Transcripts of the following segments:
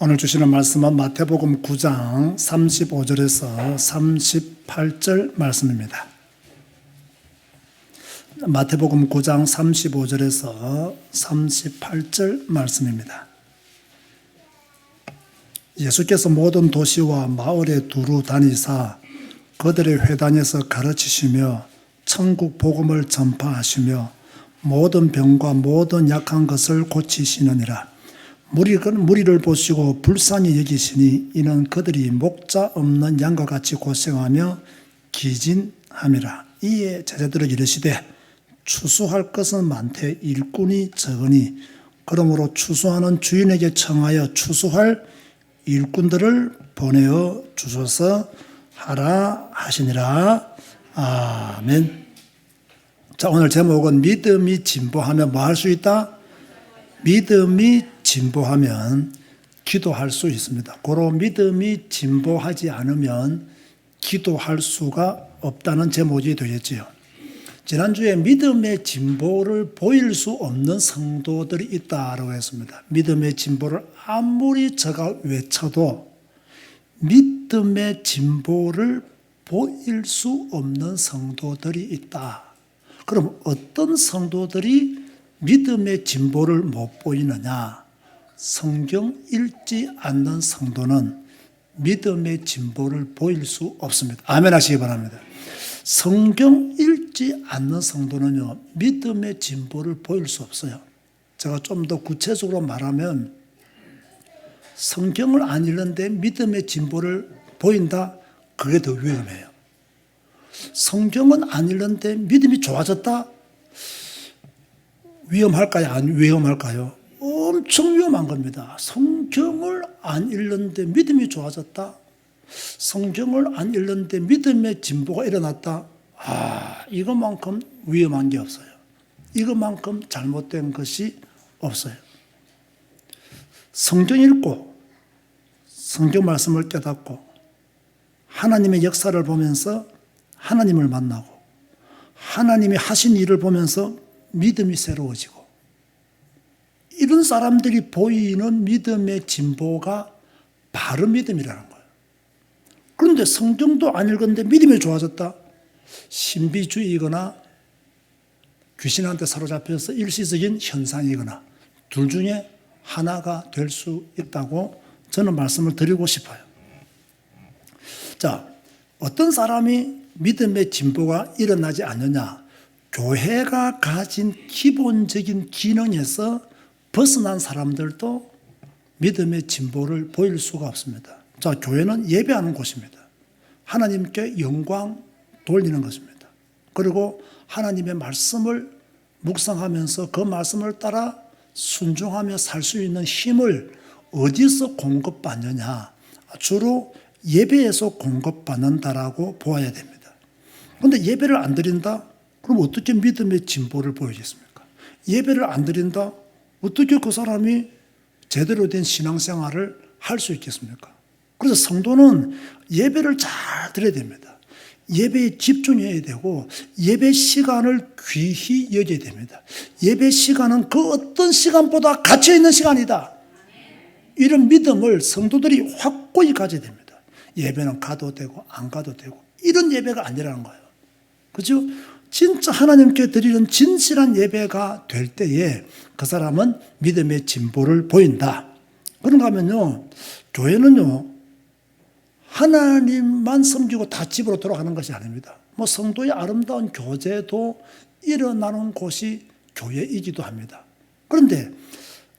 오늘 주시는 말씀은 마태복음 9장 35절에서 38절 말씀입니다. 마태복음 9장 35절에서 38절 말씀입니다. 예수께서 모든 도시와 마을에 두루 다니사 그들의 회당에서 가르치시며 천국 복음을 전파하시며 모든 병과 모든 약한 것을 고치시느니라. 무리를 보시고 불쌍히 여기시니 이는 그들이 목자 없는 양과 같이 고생하며 기진함이라. 이에 제자들을 이르시되 추수할 것은 많되 일꾼이 적으니 그러므로 추수하는 주인에게 청하여 추수할 일꾼들을 보내어 주소서 하라 하시니라. 아멘. 자, 오늘 제목은 믿음이 진보하면 뭐 할 수 있다? 믿음이 진보하면 기도할 수 있습니다. 고로 믿음이 진보하지 않으면 기도할 수가 없다는 제목이 되겠지요. 지난주에 믿음의 진보를 보일 수 없는 성도들이 있다고 했습니다. 믿음의 진보를 아무리 제가 외쳐도 믿음의 진보를 보일 수 없는 성도들이 있다. 그럼 어떤 성도들이 믿음의 진보를 못 보이느냐? 성경 읽지 않는 성도는 믿음의 진보를 보일 수 없습니다. 아멘 하시기 바랍니다. 성경 읽지 않는 성도는요, 믿음의 진보를 보일 수 없어요. 제가 좀 더 구체적으로 말하면 성경을 안 읽는데 믿음의 진보를 보인다? 그게 더 위험해요. 성경은 안 읽는데 믿음이 좋아졌다? 위험할까요? 안 위험할까요? 엄청 위험한 겁니다. 성경을 안 읽는데 믿음이 좋아졌다? 성경을 안 읽는데 믿음의 진보가 일어났다? 이것만큼 위험한 게 없어요. 이것만큼 잘못된 것이 없어요. 성경 읽고 성경 말씀을 깨닫고 하나님의 역사를 보면서 하나님을 만나고 하나님이 하신 일을 보면서 믿음이 새로워지고 이런 사람들이 보이는 믿음의 진보가 바른 믿음이라는 거예요. 그런데 성경도 안 읽었는데 믿음이 좋아졌다? 신비주의이거나 귀신한테 사로잡혀서 일시적인 현상이거나 둘 중에 하나가 될 수 있다고 저는 말씀을 드리고 싶어요. 자, 어떤 사람이 믿음의 진보가 일어나지 않느냐? 교회가 가진 기본적인 기능에서 벗어난 사람들도 믿음의 진보를 보일 수가 없습니다. 자, 교회는 예배하는 곳입니다. 하나님께 영광 돌리는 것입니다. 그리고 하나님의 말씀을 묵상하면서 그 말씀을 따라 순종하며 살 수 있는 힘을 어디서 공급받느냐? 주로 예배에서 공급받는다라고 보아야 됩니다. 그런데 예배를 안 드린다? 그럼 어떻게 믿음의 진보를 보이겠습니까? 예배를 안 드린다? 어떻게 그 사람이 제대로 된 신앙생활을 할 수 있겠습니까? 그래서 성도는 예배를 잘 드려야 됩니다. 예배에 집중해야 되고 예배 시간을 귀히 여겨야 됩니다. 예배 시간은 그 어떤 시간보다 가치 있는 시간이다. 이런 믿음을 성도들이 확고히 가져야 됩니다. 예배는 가도 되고 안 가도 되고 이런 예배가 아니라는 거예요. 그렇죠? 진짜 하나님께 드리는 진실한 예배가 될 때에 그 사람은 믿음의 진보를 보인다. 그런가 하면요, 교회는요, 하나님만 섬기고 다 집으로 돌아가는 것이 아닙니다. 성도의 아름다운 교제도 일어나는 곳이 교회이기도 합니다. 그런데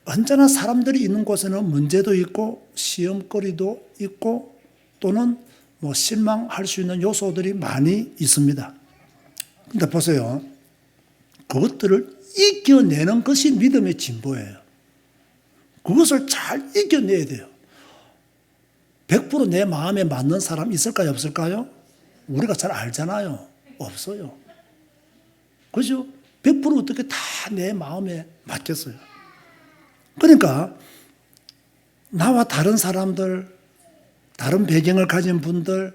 언제나 사람들이 있는 곳에는 문제도 있고 시험거리도 있고 또는 실망할 수 있는 요소들이 많이 있습니다. 근데 보세요. 그것들을 이겨내는 것이 믿음의 진보예요. 그것을 잘 이겨내야 돼요. 100% 내 마음에 맞는 사람 있을까요? 없을까요? 우리가 잘 알잖아요. 없어요. 그죠? 100% 어떻게 다 내 마음에 맞겠어요? 그러니까 나와 다른 사람들, 다른 배경을 가진 분들,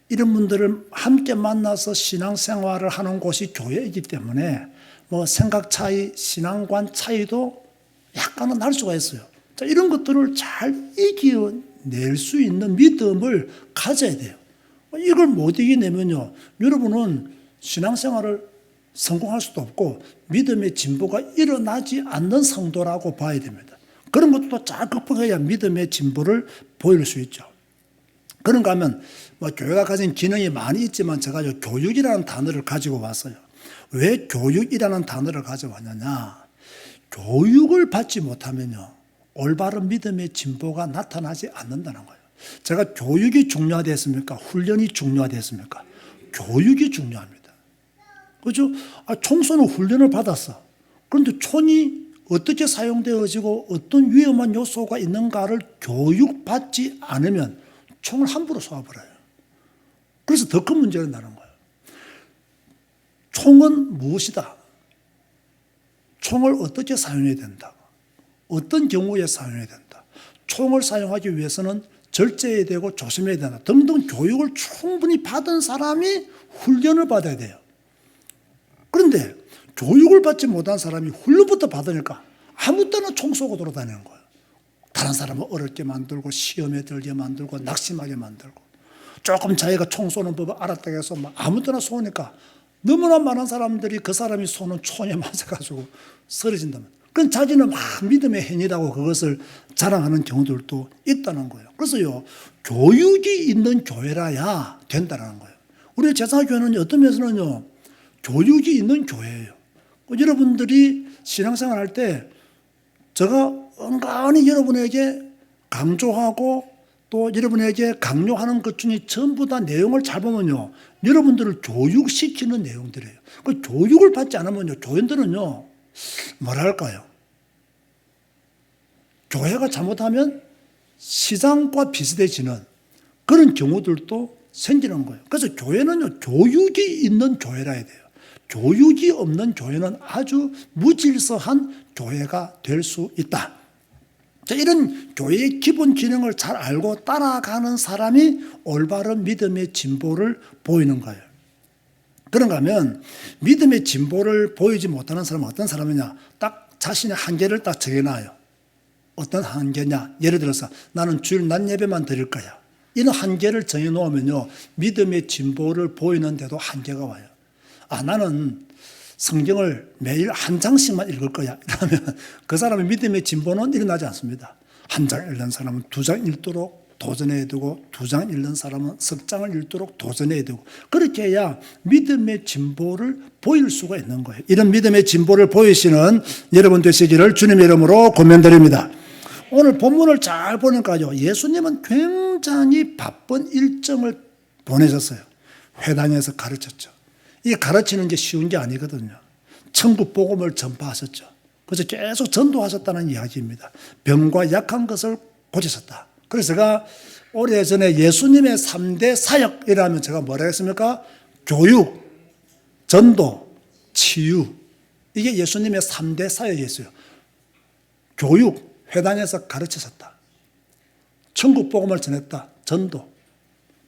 이런 분들을 함께 만나서 신앙생활을 하는 곳이 교회이기 때문에 뭐 생각 차이, 신앙관 차이도 약간은 날 수가 있어요. 자, 이런 것들을 잘 이겨낼 수 있는 믿음을 가져야 돼요. 이걸 못 이겨내면요, 여러분은 신앙생활을 성공할 수도 없고 믿음의 진보가 일어나지 않는 성도라고 봐야 됩니다. 그런 것도 잘 극복해야 믿음의 진보를 보일 수 있죠. 그런가 하면 뭐 교회가 가진 기능이 많이 있지만 제가 교육이라는 단어를 가지고 왔어요. 왜 교육이라는 단어를 가져왔느냐? 교육을 받지 못하면요, 올바른 믿음의 진보가 나타나지 않는다는 거예요. 제가 교육이 중요하겠습니까? 훈련이 중요하겠습니까? 교육이 중요합니다. 그렇죠? 총소는 훈련을 받았어. 그런데 총이 어떻게 사용되어지고 어떤 위험한 요소가 있는가를 교육받지 않으면 총을 함부로 쏘아버려요. 그래서 더 큰 문제가 나는 거예요. 총은 무엇이다? 총을 어떻게 사용해야 된다? 어떤 경우에 사용해야 된다? 총을 사용하기 위해서는 절제해야 되고 조심해야 된다. 등등 교육을 충분히 받은 사람이 훈련을 받아야 돼요. 그런데 교육을 받지 못한 사람이 훈련부터 받으니까 아무 때나 총 쏘고 돌아다니는 거예요. 다른 사람을 어렵게 만들고 시험에 들게 만들고 낙심하게 만들고, 조금 자기가 총 쏘는 법을 알았다고 해서 아무 때나 쏘니까 너무나 많은 사람들이 그 사람이 쏘는 총에 맞아가지고 쓰러진다면, 그건 자기는 막 믿음의 행위라고 그것을 자랑하는 경우들도 있다는 거예요. 그래서요, 교육이 있는 교회라야 된다는 거예요. 우리 제사교회는 어떤 면에서는요, 교육이 있는 교회예요. 여러분들이 신앙생활 할 때 제가 은근히 여러분에게 강조하고 또 여러분에게 강요하는 것 중에 전부 다 내용을 잘 보면요, 여러분들을 교육시키는 내용들이에요. 그 교육을 받지 않으면요, 교인들은요, 뭐랄까요? 교회가 잘못하면 시장과 비슷해지는 그런 경우들도 생기는 거예요. 그래서 교회는요, 교육이 있는 교회라 해야 돼요. 교육이 없는 교회는 아주 무질서한 교회가 될 수 있다. 자, 이런 교회의 기본 기능을 잘 알고 따라가는 사람이 올바른 믿음의 진보를 보이는 거예요. 그런가 하면 믿음의 진보를 보이지 못하는 사람은 어떤 사람이냐? 딱 자신의 한계를 딱 정해놔요. 어떤 한계냐? 예를 들어서 나는 주일 낮 예배만 드릴 거야. 이런 한계를 정해놓으면요, 믿음의 진보를 보이는데도 한계가 와요. 나는 성경을 매일 한 장씩만 읽을 거야. 이러면 그 사람의 믿음의 진보는 일어나지 않습니다. 한 장 읽는 사람은 2장 읽도록 도전해야 되고, 2장 읽는 사람은 석 장을 읽도록 도전해야 되고, 그렇게 해야 믿음의 진보를 보일 수가 있는 거예요. 이런 믿음의 진보를 보이시는 여러분 되시기를 주님의 이름으로 권면드립니다. 오늘 본문을 잘 보니까요, 예수님은 굉장히 바쁜 일정을 보내셨어요. 회당에서 가르쳤죠. 이 가르치는 게 쉬운 게 아니거든요. 천국 복음을 전파하셨죠. 그래서 계속 전도하셨다는 이야기입니다. 병과 약한 것을 고치셨다. 그래서 제가 오래전에 예수님의 3대 사역이라면 제가 뭐라 했습니까? 교육, 전도, 치유. 이게 예수님의 3대 사역이었어요. 교육, 회당에서 가르치셨다. 천국 복음을 전했다. 전도.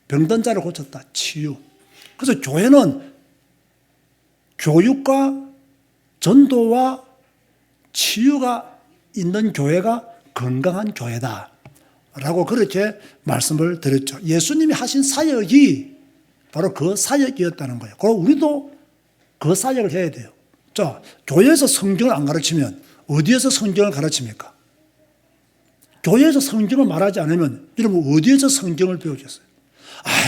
병든 자를 고쳤다. 치유. 그래서 교회는 교육과 전도와 치유가 있는 교회가 건강한 교회다 라고 그렇게 말씀을 드렸죠. 예수님이 하신 사역이 바로 그 사역이었다는 거예요. 그리고 우리도 그 사역을 해야 돼요. 자, 교회에서 성경을 안 가르치면 어디에서 성경을 가르칩니까? 교회에서 성경을 말하지 않으면 여러분 어디에서 성경을 배우겠어요?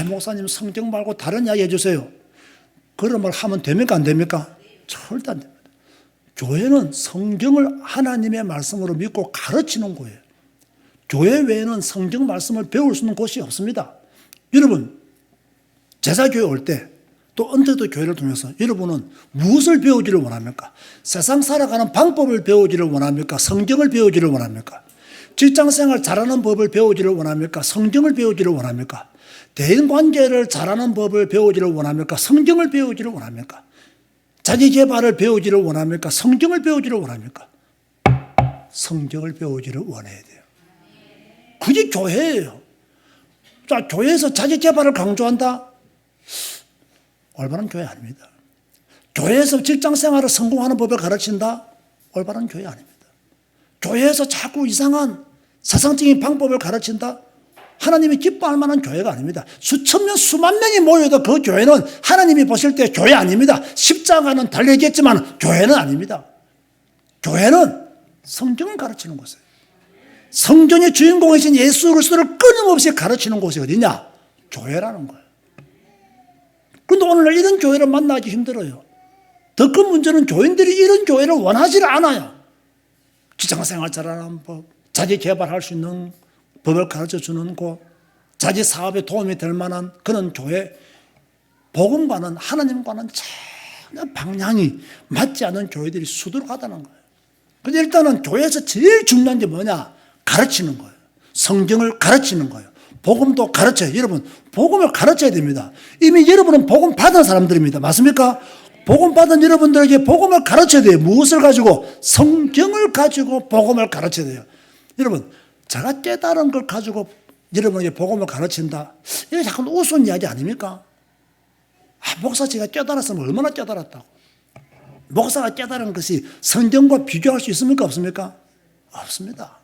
목사님 성경 말고 다른 이야기 해주세요. 그런 말 하면 됩니까? 안 됩니까? 절대 안 됩니다. 교회는 성경을 하나님의 말씀으로 믿고 가르치는 거예요. 교회 외에는 성경 말씀을 배울 수 있는 곳이 없습니다. 여러분, 제사교회 올 때 또 언제도 교회를 통해서 여러분은 무엇을 배우기를 원합니까? 세상 살아가는 방법을 배우기를 원합니까? 성경을 배우기를 원합니까? 직장생활 잘하는 법을 배우기를 원합니까? 성경을 배우기를 원합니까? 대인관계를 잘하는 법을 배우기를 원합니까? 성경을 배우기를 원합니까? 자기개발을 배우기를 원합니까? 성경을 배우기를 원합니까? 성경을 배우기를 원해야 돼요. 그게 교회예요. 자, 교회에서 자기개발을 강조한다? 올바른 교회 아닙니다. 교회에서 직장생활을 성공하는 법을 가르친다? 올바른 교회 아닙니다. 교회에서 자꾸 이상한 세상적인 방법을 가르친다? 하나님이 기뻐할 만한 교회가 아닙니다. 수천 명, 수만 명이 모여도 그 교회는 하나님이 보실 때 교회 아닙니다. 십자가는 달려있겠지만 교회는 아닙니다. 교회는 성경을 가르치는 곳이에요. 성경의 주인공이신 예수 그리스도를 끊임없이 가르치는 곳이 어디냐? 교회라는 거예요. 그런데 오늘날 이런 교회를 만나기 힘들어요. 더 큰 문제는 교인들이 이런 교회를 원하지 않아요. 직장생활 잘하는 법, 자기 개발할 수 있는 법을 가르쳐주는 곳, 자기 사업에 도움이 될 만한 그런 교회, 복음과는 하나님과는 전혀 방향이 맞지 않는 교회들이 수두룩하다는 거예요. 근데 일단은 교회에서 제일 중요한 게 뭐냐? 가르치는 거예요. 성경을 가르치는 거예요. 복음도 가르쳐요. 여러분, 복음을 가르쳐야 됩니다. 이미 여러분은 복음 받은 사람들입니다. 맞습니까? 복음 받은 여러분들에게 복음을 가르쳐야 돼요. 무엇을 가지고? 성경을 가지고 복음을 가르쳐야 돼요. 여러분, 제가 깨달은 걸 가지고 여러분에게 복음을 가르친다. 이게 자꾸 우스운 이야기 아닙니까? 목사 제가 깨달았으면 얼마나 깨달았다고. 목사가 깨달은 것이 성경과 비교할 수 있습니까? 없습니까? 없습니다.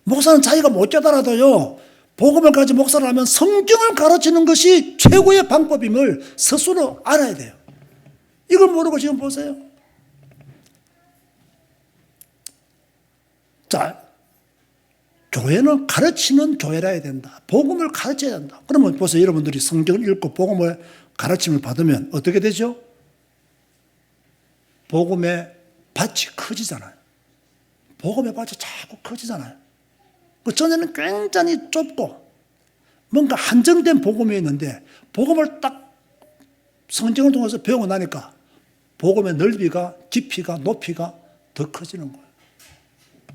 목사는 자기가 못 깨달아도요, 복음을 가지고 목사를 하면 성경을 가르치는 것이 최고의 방법임을 스스로 알아야 돼요. 이걸 모르고 지금 보세요. 자, 교회는 가르치는 교회라 해야 된다. 복음을 가르쳐야 된다. 그러면 보세요. 여러분들이 성경을 읽고 복음을 가르침을 받으면 어떻게 되죠? 복음의 밭이 커지잖아요. 복음의 밭이 자꾸 커지잖아요. 그 전에는 굉장히 좁고 뭔가 한정된 복음이 있는데 복음을 딱 성경을 통해서 배우고 나니까 복음의 넓이가, 깊이가, 높이가 더 커지는 거예요.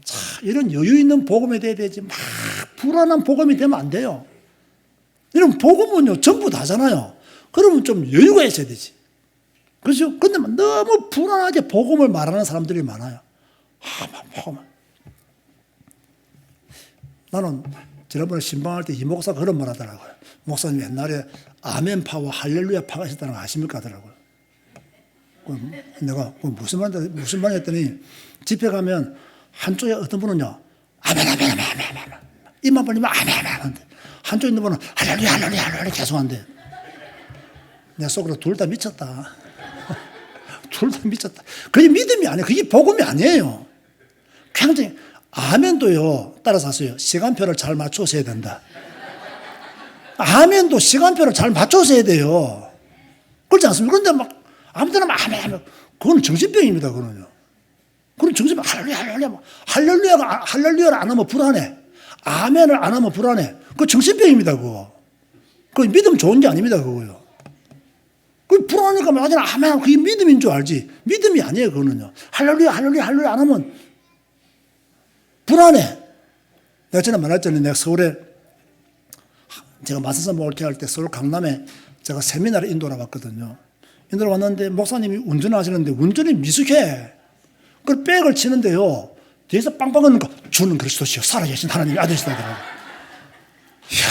자, 이런 여유 있는 복음이 돼야 되지 막 불안한 복음이 되면 안 돼요. 이런 복음은요 전부 다잖아요. 그러면 좀 여유가 있어야 되지. 그렇죠? 근데 너무 불안하게 복음을 말하는 사람들이 많아요. 복음. 나는 지난번에 신방할 때 이 목사가 그런 말 하더라고요. 목사님 옛날에 아멘파와 할렐루야 파가 있었다는 거 아십니까? 하더라고요. 내가 무슨 말 했더니 집회 가면 한쪽에 어떤 분은요, 아멘, 아멘, 아멘, 아멘, 아멘. 입만 벌리면 아멘, 아멘, 아멘. 한쪽에 있는 분은 할렐루야, 할렐루야, 할렐루야 계속 한대. 내 속으로 둘 다 미쳤다. 둘 다 미쳤다. 그게 믿음이 아니에요. 그게 복음이 아니에요. 굉장히, 아멘도요, 따라서 하세요. 시간표를 잘 맞춰서 해야 된다. 아멘도 시간표를 잘 맞춰서 해야 돼요. 그렇지 않습니까? 그런데 막, 아무 때나 막 아멘, 아멘. 그건 정신병입니다, 그거는요. 그럼 정신병, 할렐루야, 할렐루야. 할렐루야를 안 하면 불안해. 아멘을 안 하면 불안해. 그거 정신병입니다, 그거. 그거 믿음 좋은 게 아닙니다, 그거요. 그 불안하니까 말하잖아. 아멘, 그게 믿음인 줄 알지. 믿음이 아니에요, 그거는요. 할렐루야, 할렐루야, 할렐루야 안 하면 불안해. 내가 전에 말했잖아요. 내가 서울에, 제가 마사선 목회를 할 때 서울 강남에 제가 세미나를 인도하러 왔거든요. 인도하러 왔는데 목사님이 운전을 하시는데 운전이 미숙해. 그걸 백을 치는데요. 뒤에서 빵빵 하는 거, 주는 그리스도시요. 살아계신 하나님의 아들이시다. 이야,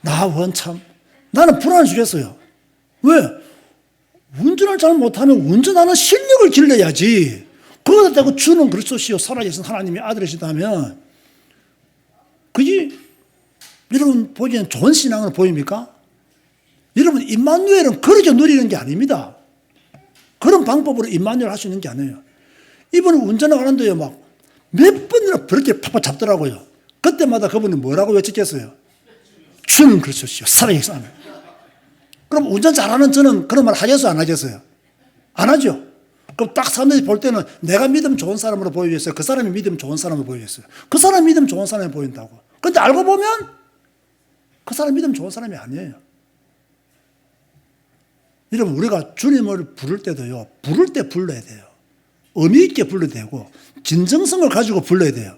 나 원참. 나는 불안해 죽겠어요. 왜? 운전을 잘 못하면 운전하는 실력을 길러야지. 그거다 대고 주는 그리스도시요 살아계신 하나님의 아들이시다면 그게 여러분 보기엔 좋은 신앙으로 보입니까? 여러분 임마누엘은 그렇게 누리는 게 아닙니다. 그런 방법으로 임마누엘 할 수 있는 게 아니에요. 이분은 운전을 하는데요 막 몇 번이나 그렇게 팍팍 잡더라고요. 그때마다 그분이 뭐라고 외쳤겠어요? 주는 그리스도시요 살아계신 하나님. 그럼 운전 잘하는 저는 그런 말 하겠어요 안 하겠어요? 안 하죠. 그럼 딱 사람들이 볼 때는 내가 믿음 좋은 사람으로 보이겠어요? 그 사람이 믿음 좋은 사람으로 보이겠어요? 그 사람이 믿음 좋은 사람이 보인다고. 근데 알고 보면 그 사람 믿음 좋은 사람이 아니에요. 여러분 우리가 주님을 부를 때도요. 부를 때 불러야 돼요. 의미 있게 불러야 되고 진정성을 가지고 불러야 돼요.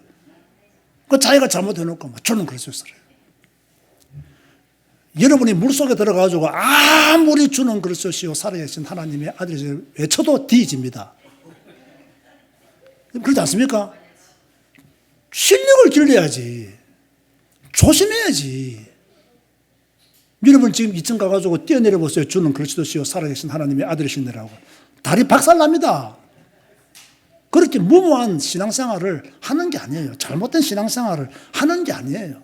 그 자기가 잘못해놓고 주는 그리스도시요. 여러분이 물속에 들어가가지고 아무리 주는 그리스도시요 살아계신 하나님의 아들이시여 외쳐도 뒤집니다. 그렇지 않습니까? 실력을 길러야지. 조심해야지. 여러분 지금 2층 가가지고 뛰어내려 보세요. 주는 그리스도시요 살아계신 하나님의 아들이시니라고. 다리 박살납니다. 그렇게 무모한 신앙생활을 하는 게 아니에요. 잘못된 신앙생활을 하는 게 아니에요.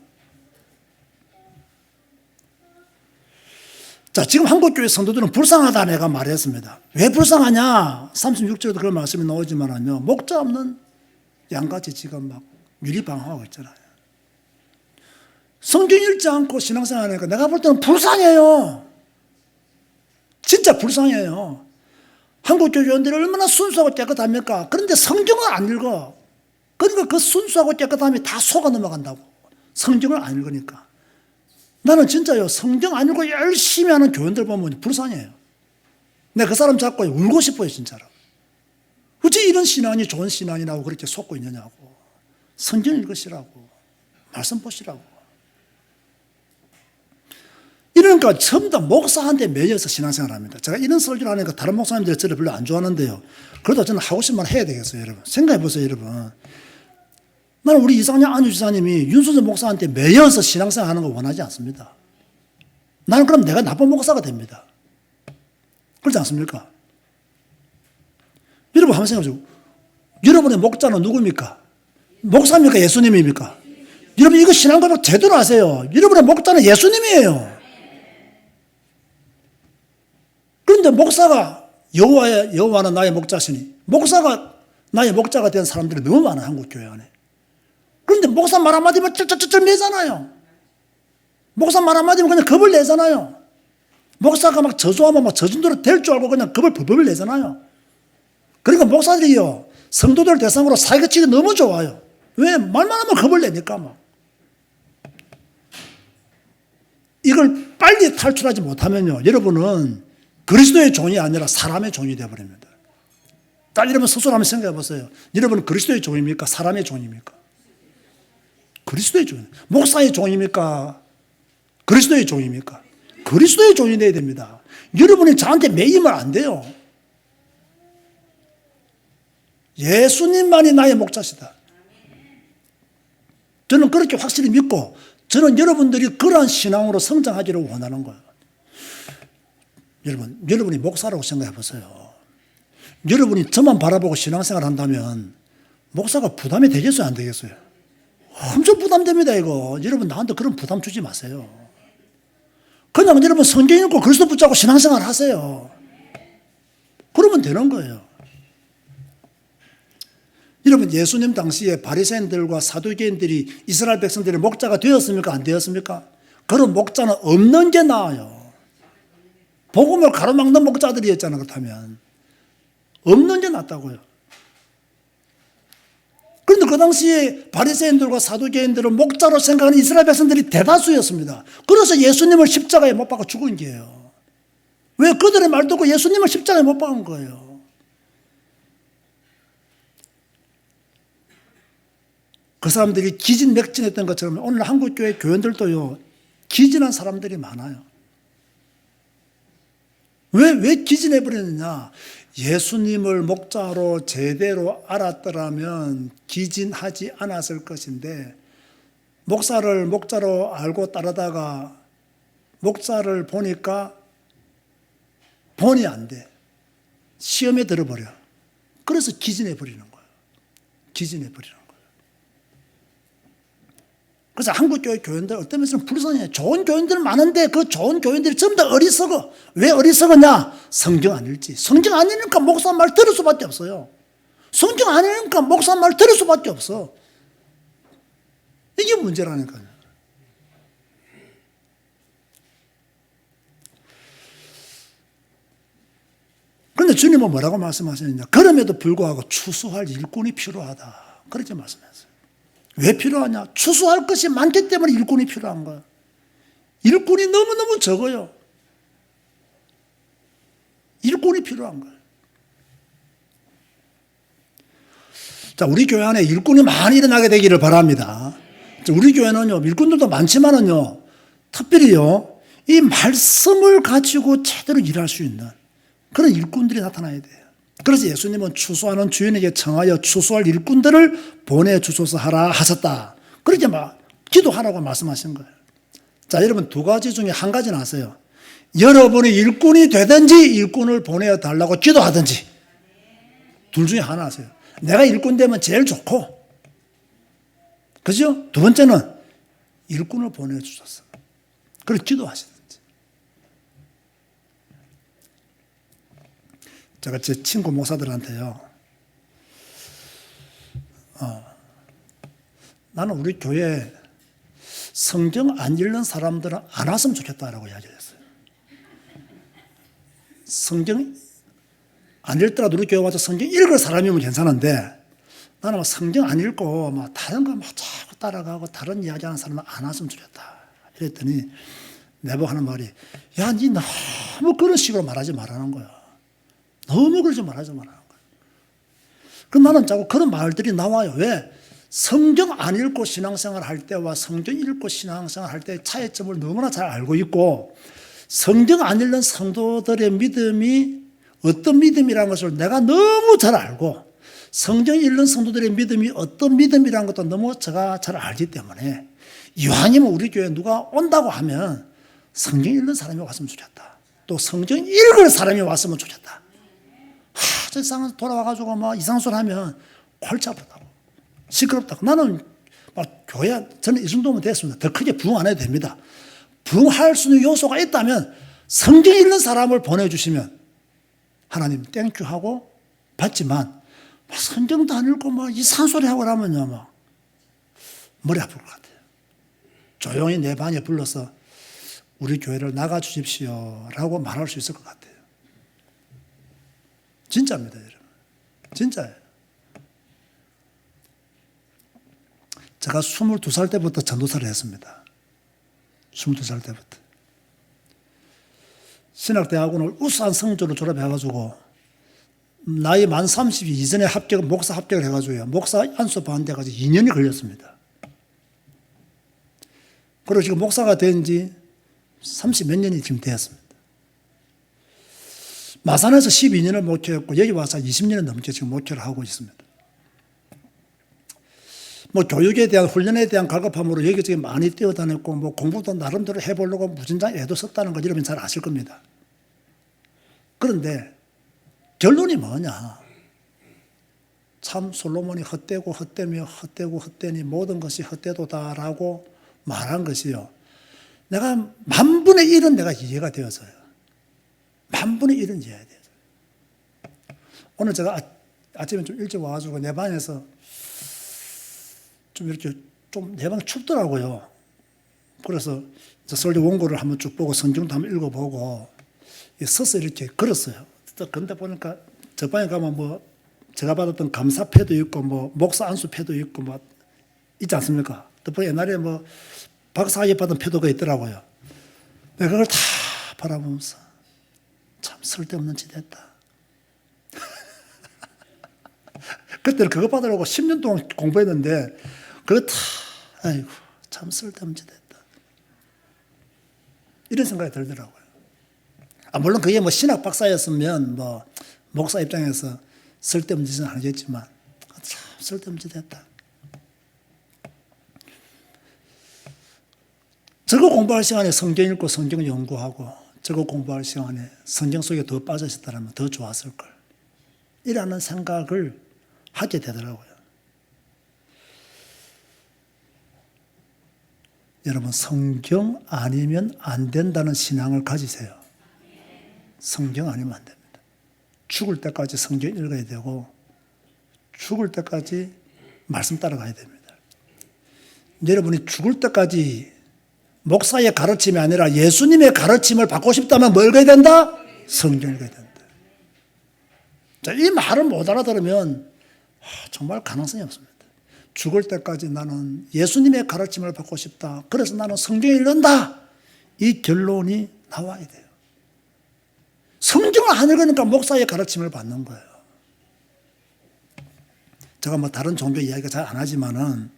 자, 지금 한국교회 성도들은 불쌍하다 내가 말했습니다. 왜 불쌍하냐? 36절에도 그런 말씀이 나오지만요. 목자 없는 양같이 지금 막 유리방황하고 있잖아요. 성경 읽지 않고 신앙생활하니까 내가 볼 때는 불쌍해요. 진짜 불쌍해요. 한국교회 교인들이 얼마나 순수하고 깨끗합니까? 그런데 성경을 안 읽어. 그러니까 그 순수하고 깨끗함이 다 속아 넘어간다고. 성경을 안 읽으니까. 나는 진짜요, 성경 안 읽고 열심히 하는 교인들 보면 불쌍해요. 내가 그 사람 잡고 울고 싶어요, 진짜로. 어찌 이런 신앙이 좋은 신앙이라고 그렇게 속고 있느냐고. 성경 읽으시라고. 말씀 보시라고. 이러니까 전부 다 목사한테 매여서 신앙생활 합니다. 제가 이런 설교를 하니까 다른 목사님들이 저를 별로 안 좋아하는데요. 그래도 저는 하고 싶은 말 해야 되겠어요, 여러분. 생각해 보세요, 여러분. 나는 우리 이상양 안유 지사님이 윤수전 목사한테 매여서 신앙생활 하는 거 원하지 않습니다. 나는 그럼 내가 나쁜 목사가 됩니다. 그렇지 않습니까? 여러분 한번 생각해 보세요. 여러분의 목자는 누굽니까? 목사입니까? 예수님입니까? 여러분 이거 신앙고백 제대로 하세요. 여러분의 목자는 예수님이에요. 그런데 목사가 여호와는 나의 목자시니 목사가 나의 목자가 된 사람들이 너무 많아요. 한국교회 안에. 그런데 목사 말 한마디면 쩔쩔쩔 매잖아요. 목사 말 한마디면 그냥 겁을 내잖아요. 목사가 막 저주하면 막 저준대로 될 줄 알고 그냥 겁을 벌벌 내잖아요. 그러니까 목사들이요, 성도들 대상으로 사기치기 너무 좋아요. 왜? 말만 하면 겁을 내니까 막. 이걸 빨리 탈출하지 못하면요, 여러분은 그리스도의 종이 아니라 사람의 종이 되어버립니다. 자, 여러분 스스로 한번 생각해 보세요. 여러분은 그리스도의 종입니까? 사람의 종입니까? 그리스도의 종. 목사의 종입니까? 그리스도의 종입니까? 그리스도의 종이 되어야 됩니다. 여러분이 저한테 매이면 안 돼요. 예수님만이 나의 목자시다. 저는 그렇게 확실히 믿고 저는 여러분들이 그러한 신앙으로 성장하기를 원하는 거예요. 여러분이 목사라고 생각해 보세요. 여러분이 저만 바라보고 신앙생활 한다면 목사가 부담이 되겠어요, 안 되겠어요? 엄청 부담됩니다, 이거. 여러분 나한테 그런 부담 주지 마세요. 그냥 여러분 성경 읽고 그리스도 붙잡고 신앙생활 하세요. 그러면 되는 거예요. 여러분 예수님 당시에 바리새인들과 사두개인들이 이스라엘 백성들의 목자가 되었습니까? 안 되었습니까? 그런 목자는 없는 게 나아요. 복음을 가로막는 목자들이었잖아요. 그렇다면 없는 게 낫다고요. 그런데 그 당시에 바리새인들과 사두개인들은 목자로 생각하는 이스라엘 백성들이 대다수였습니다. 그래서 예수님을 십자가에 못 박아 죽은 거예요. 왜? 그들의 말 듣고 예수님을 십자가에 못 박은 거예요. 그 사람들이 기진맥진했던 것처럼 오늘 한국교회 교인들도요, 기진한 사람들이 많아요. 왜 기진해버렸느냐? 예수님을 목자로 제대로 알았더라면 기진하지 않았을 것인데, 목사를 목자로 알고 따르다가 목사를 보니까 본이 안 돼. 시험에 들어버려. 그래서 기진해버리는 거예요. 기진해버리는 거예요. 그래서 한국교회 교인들 어떤 면에서는 불쌍해요. 좋은 교인들 많은데 그 좋은 교인들이 전부 다 어리석어. 왜 어리석었냐? 성경 안 읽지. 성경 안 읽으니까 목사 말 들을 수밖에 없어요. 성경 안 읽으니까 목사 말 들을 수밖에 없어. 이게 문제라니까요. 그런데 주님은 뭐라고 말씀하시느냐? 그럼에도 불구하고 추수할 일꾼이 필요하다. 그렇게 말씀하셨어요. 왜 필요하냐? 추수할 것이 많기 때문에 일꾼이 필요한 거예요. 일꾼이 너무너무 적어요. 일꾼이 필요한 거예요. 자, 우리 교회 안에 일꾼이 많이 일어나게 되기를 바랍니다. 우리 교회는요, 일꾼들도 많지만은요, 특별히요, 이 말씀을 가지고 제대로 일할 수 있는 그런 일꾼들이 나타나야 돼요. 그래서 예수님은 추수하는 주인에게 청하여 추수할 일꾼들을 보내주소서 하라 하셨다. 그렇게 막 기도하라고 말씀하신 거예요. 자, 여러분 두 가지 중에 한 가지는 아세요? 여러분이 일꾼이 되든지 일꾼을 보내어 달라고 기도하든지 둘 중에 하나 하세요. 내가 일꾼 되면 제일 좋고, 그죠? 두 번째는 일꾼을 보내주셨어. 그리고 기도하시든지. 제가 제 친구 목사들한테요, 나는 우리 교회에 성경 안 읽는 사람들은 안 왔으면 좋겠다라고 이야기를 했어요. 성경 안 읽더라도 우리 교회 와서 성경 읽을 사람이면 괜찮은데, 나는 성경 안 읽고 막 다른 거 막 자꾸 따라가고 다른 이야기하는 사람은 안 왔으면 좋겠다. 이랬더니 내보고 하는 말이, 야, 니 너무 그런 식으로 말하지 말라는 거야. 너무 그러지 말하지 말라는 거야. 그럼 나는 자꾸 그런 말들이 나와요. 왜? 성경 안 읽고 신앙생활 할 때와 성경 읽고 신앙생활 할 때의 차이점을 너무나 잘 알고 있고, 성경 안 읽는 성도들의 믿음이 어떤 믿음이라는 것을 내가 너무 잘 알고, 성경 읽는 성도들의 믿음이 어떤 믿음이라는 것도 너무 제가 잘 알기 때문에, 이왕이면 우리 교회에 누가 온다고 하면 성경 읽는 사람이 왔으면 좋겠다. 또 성경 읽을 사람이 왔으면 좋겠다. 저 이상한 돌아와가지고 막 이상한 소리 하면 골치 아프다고, 시끄럽다고. 나는 막 교회, 저는 이 정도면 됐습니다. 더 크게 부흥 안 해도 됩니다. 부흥할 수 있는 요소가 있다면 성경 읽는 사람을 보내주시면 하나님 땡큐 하고 받지만, 막 성경도 안 읽고 막 이상한 소리 하고 그러면요, 막 머리 아플 것 같아요. 조용히 내 방에 불러서 우리 교회를 나가 주십시오 라고 말할 수 있을 것 같아요. 진짜입니다, 여러분. 진짜예요. 제가 22살 때부터 전도사를 했습니다. 22살 때부터. 신학대학원을 우수한 성적으로 졸업해가지고, 나이 만 30이 이전에 목사 합격을 해가지고요, 목사 안수 받는 데까지 2년이 걸렸습니다. 그리고 지금 목사가 된 지 30 몇 년이 지금 되었습니다. 마산에서 12년을 목회했고, 여기 와서 20년을 넘게 지금 목회를 하고 있습니다. 뭐 교육에 대한 훈련에 대한 갈급함으로 여기저기 많이 뛰어다녔고, 뭐 공부도 나름대로 해보려고 무진장 애도 썼다는 거 여러분 잘 아실 겁니다. 그런데 결론이 뭐냐? 참 솔로몬이 헛되고 헛되며 헛되고 헛되니 모든 것이 헛되도다라고 말한 것이요, 내가 10,000분의 1은 내가 이해가 되어서요. 10,000분의 1은 이해가 되어서요. 오늘 제가 아침에 좀 일찍 와가지고 내 방에서 좀 이렇게 좀 내 방 춥더라고요. 그래서 설교 원고를 한번 쭉 보고 성경도 한번 읽어보고 서서 이렇게 걸었어요. 그런데 보니까 저 방에 가면 뭐 제가 받았던 감사패도 있고 뭐 목사 안수패도 있고 뭐 있지 않습니까? 또 옛날에 뭐 박사학위 받은 패도가 있더라고요. 내가 그걸 다 바라보면서 참 쓸데없는 짓 했다. 그때는 그거 받으려고 10년 동안 공부했는데 그거 다, 아이고, 참 쓸데없는 짓 했다. 이런 생각이 들더라고요. 물론 그게 뭐 신학 박사였으면 뭐 목사 입장에서 쓸데없는 짓은 아니겠지만, 참 쓸데없는 짓 했다. 저거 공부할 시간에 성경 읽고 성경 연구하고, 저거 공부할 시간에 성경 속에 더 빠져있었다면 더 좋았을걸, 이라는 생각을 하게 되더라고요. 여러분, 성경 아니면 안 된다는 신앙을 가지세요. 성경 아니면 안 됩니다. 죽을 때까지 성경 읽어야 되고, 죽을 때까지 말씀 따라가야 됩니다. 여러분이 죽을 때까지 목사의 가르침이 아니라 예수님의 가르침을 받고 싶다면 뭘 읽어야 된다? 성경을 읽어야 된다. 자, 이 말을 못 알아들으면 정말 가능성이 없습니다. 죽을 때까지 나는 예수님의 가르침을 받고 싶다, 그래서 나는 성경을 읽는다, 이 결론이 나와야 돼요. 성경을 안 읽으니까 목사의 가르침을 받는 거예요. 제가 뭐 다른 종교 이야기가 잘 안 하지만은,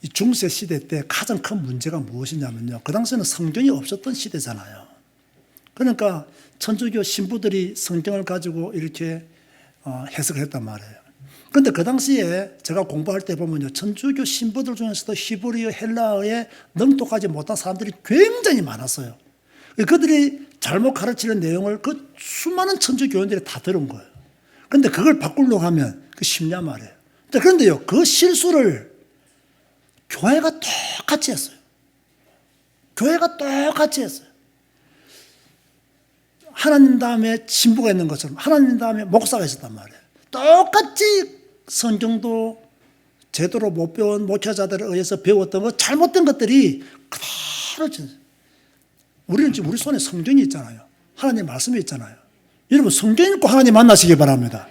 이 중세 시대 때 가장 큰 문제가 무엇이냐면요, 그 당시에는 성경이 없었던 시대잖아요. 그러니까 천주교 신부들이 성경을 가지고 이렇게 해석을 했단 말이에요. 그런데 그 당시에 제가 공부할 때 보면요, 천주교 신부들 중에서도 히브리어, 헬라어에 능통하지 못한 사람들이 굉장히 많았어요. 그들이 잘못 가르치는 내용을 그 수많은 천주교인들이 다 들은 거예요. 그런데 그걸 바꾸려고 하면 그 쉽냐 말이에요. 그런데요, 그 실수를 교회가 똑같이 했어요. 교회가 똑같이 했어요. 하나님 다음에 신부가 있는 것처럼 하나님 다음에 목사가 있었단 말이에요. 똑같이 성경도 제대로 못 배운 목회자들에 의해서 배웠던 것, 잘못된 것들이 그대로 우리는 지금 우리 손에 성경이 있잖아요. 하나님 말씀이 있잖아요. 여러분 성경 읽고 하나님 만나시기 바랍니다.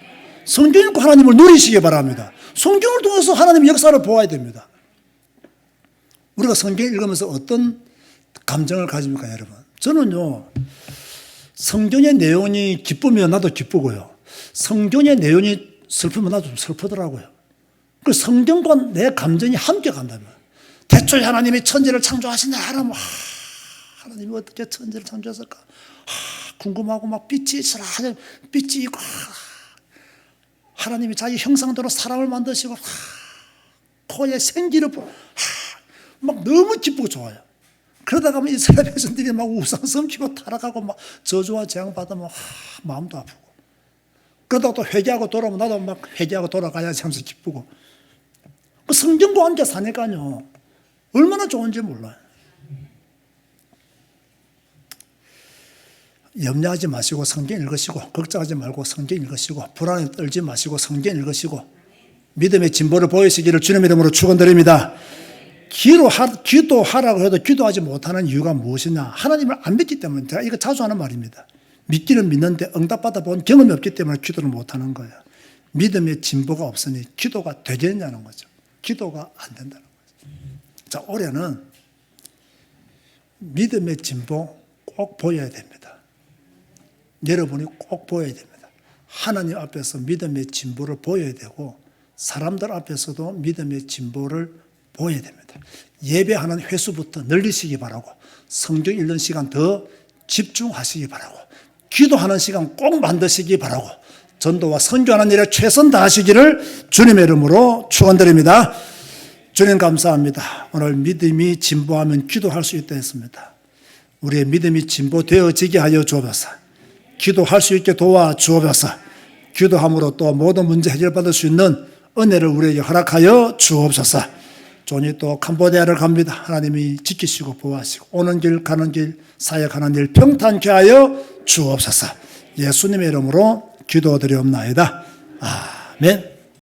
성경 읽고 하나님을 누리시기 바랍니다. 성경을 통해서 하나님의 역사를 보아야 됩니다. 우리가 성경 읽으면서 어떤 감정을 가집니까, 여러분? 저는요, 성경의 내용이 기쁘면 나도 기쁘고요, 성경의 내용이 슬프면 나도 좀 슬프더라고요. 그 성경과 내 감정이 함께 간다면, 대초에 하나님이 천지를 창조하신다 하면 하나님이 어떻게 천지를 창조했을까? 궁금하고 막 빛이 있고 하나님이 자기 형상대로 사람을 만드시고 코에 생기를 막 너무 기쁘고 좋아요. 그러다가 이스라엘 백성들이 막 우상 섬기고 타락하고 막 저주와 재앙 받으면 마음도 아프고, 그러다가 또 회개하고 돌아오면 나도 막 회개하고 돌아가야지 하면서 기쁘고, 그 성경과 함께 사니까요 얼마나 좋은지 몰라요. 염려하지 마시고 성경 읽으시고, 걱정하지 말고 성경 읽으시고, 불안에 떨지 마시고 성경 읽으시고, 믿음의 진보를 보이시기를 주님 이름으로 축원드립니다. 기도하라고 해도 기도하지 못하는 이유가 무엇이냐? 하나님을 안 믿기 때문에. 제가 이거 자주 하는 말입니다. 믿기는 믿는데 응답받아 본 경험이 없기 때문에 기도를 못하는 거예요. 믿음의 진보가 없으니 기도가 되겠냐는 거죠. 기도가 안 된다는 거죠. 자, 올해는 믿음의 진보 꼭 보여야 됩니다. 여러분이 꼭 보여야 됩니다. 하나님 앞에서 믿음의 진보를 보여야 되고, 사람들 앞에서도 믿음의 진보를 보여야 됩니다. 예배하는 횟수부터 늘리시기 바라고, 성경 읽는 시간 더 집중하시기 바라고, 기도하는 시간 꼭 만드시기 바라고, 전도와 선교하는 일에 최선 다하시기를 주님의 이름으로 축원드립니다. 주님 감사합니다. 오늘 믿음이 진보하면 기도할 수 있다 했습니다. 우리의 믿음이 진보되어지게 하여 주옵소서. 기도할 수 있게 도와주옵소서. 기도함으로 또 모든 문제 해결받을 수 있는 은혜를 우리에게 허락하여 주옵소서. 존이 또 캄보디아를 갑니다. 하나님이 지키시고 보호하시고 오는 길 가는 길 사역하는 일 평탄케 하여 주옵소서. 예수님의 이름으로 기도드리옵나이다. 아멘.